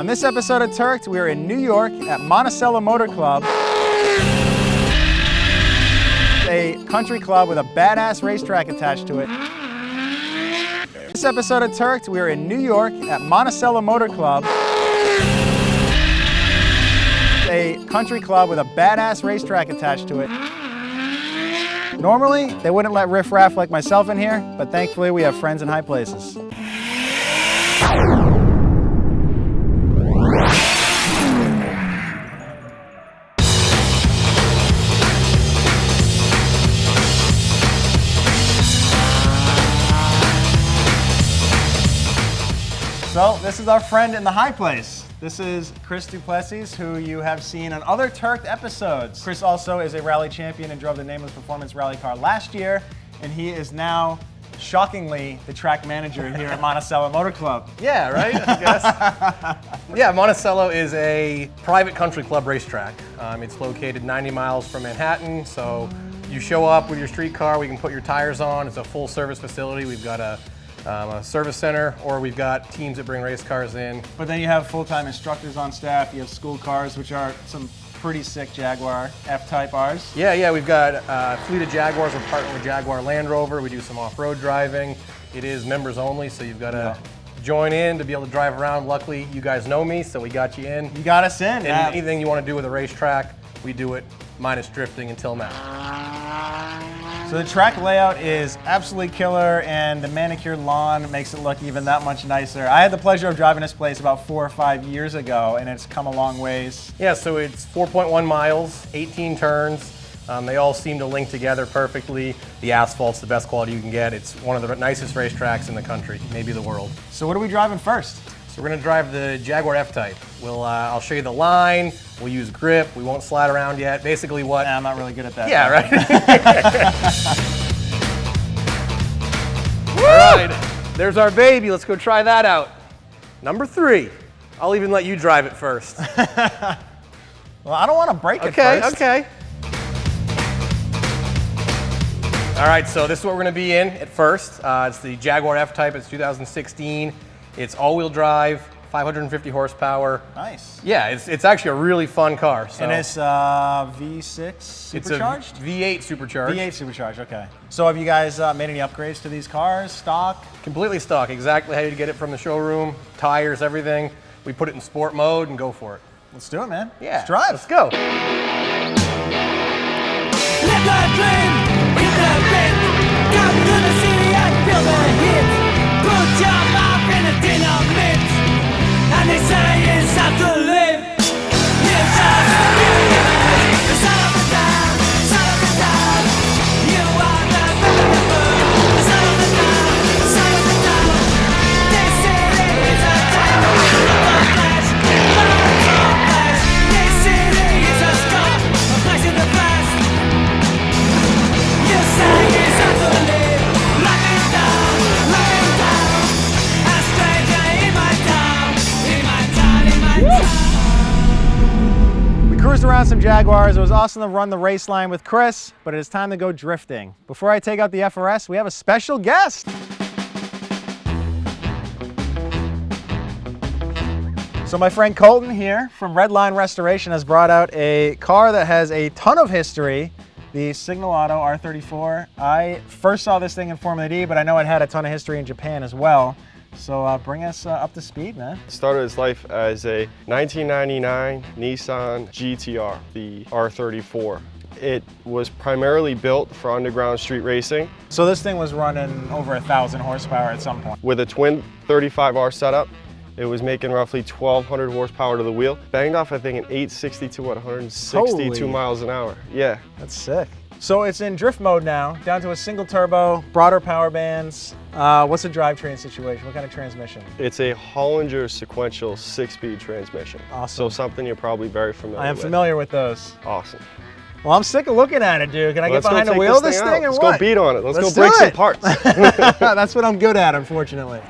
On this episode of Turked, we are in New York at Monticello Motor Club, a country club with a badass racetrack attached to it. This episode of Turked, we are in New York at Monticello Motor Club, a country club with a badass racetrack attached to it. Normally, they wouldn't let riff-raff like myself in here, but thankfully we have friends in high places. So this is our friend in the high place. This is Chris Duplessis, who you have seen on other Turked episodes. Chris also is a rally champion and drove the Nameless Performance rally car last year, and he is now, shockingly, the track manager here at Monticello Motor Club. Yeah, right, I guess. Yeah, Monticello is a private country club racetrack. It's located 90 miles from Manhattan, so you show up with your street car, we can put your tires on. It's a full service facility. We've got a service center, or we've got teams that bring race cars in. But then you have full-time instructors on staff. You have school cars, which are some pretty sick Jaguar F-Type Rs. Yeah, we've got a fleet of Jaguars. We're partnering with Jaguar Land Rover. We do some off-road driving. It is members only, so you've got to join in to be able to drive around. Luckily, you guys know me, so we got you in. You got us in. And anything you want to do with a racetrack, we do it minus drifting until now. So the track layout is absolutely killer, and the manicured lawn makes it look even that much nicer. I had the pleasure of driving this place about 4 or 5 years ago, and it's come a long ways. Yeah, so it's 4.1 miles, 18 turns. They all seem to link together perfectly. The asphalt's the best quality you can get. It's one of the nicest racetracks in the country, maybe the world. So what are we driving first? So we're gonna drive the Jaguar F-Type. I'll show you the line, we'll use grip, we won't slide around yet. Basically what... I'm not really good at that. Yeah, right? All right, there's our baby. Let's go try that out. Number 3. I'll even let you drive it first. Well, I don't want to break it first. Okay. All right, so this is what we're gonna be in at first. It's the Jaguar F-Type, it's 2016. It's all-wheel drive, 550 horsepower. Nice. Yeah, it's actually a really fun car. So. And it's V6 supercharged? It's a V8 supercharged. V8 supercharged, okay. So have you guys made any upgrades to these cars, stock? Completely stock, exactly how you get it from the showroom, tires, everything. We put it in sport mode and go for it. Let's do it, man. Yeah, let's drive. Let's go. Live the dream, hit the beat. Come to the city and feel the heat. Put your mouth in a dynamite, and they say it's time to live. You just believe the son of a town, son of a town. You are the son of a town, son of a town. This city is a time of flash, lights of flash. This city is a scar, a place in the past. You say it's time to live, life is down, life is down. A stranger in my town, in my town, in my town. We cruised around some Jaguars. It was awesome to run the race line with Chris, but it is time to go drifting. Before I take out the FRS, we have a special guest. So my friend Colton here from Redline Restoration has brought out a car that has a ton of history, the Signal Auto R34. I first saw this thing in Formula D, but I know it had a ton of history in Japan as well. So bring us up to speed, man. Started its life as a 1999 Nissan GTR, the R34. It was primarily built for underground street racing. So this thing was running over 1,000 horsepower at some point. With a twin 35R setup, it was making roughly 1,200 horsepower to the wheel. Banged off, I think, an 862 at 162 miles an hour. Yeah. That's sick. So it's in drift mode now, down to a single turbo, broader power bands. What's the drivetrain situation? What kind of transmission? It's a Hollinger sequential 6-speed transmission. Awesome. So something you're probably very familiar with. I am familiar with those. Awesome. Well, I'm sick of looking at it, dude. Can I get behind the wheel of this thing or Let's what? go beat on it. Let's go do break some it. parts. That's what I'm good at, unfortunately.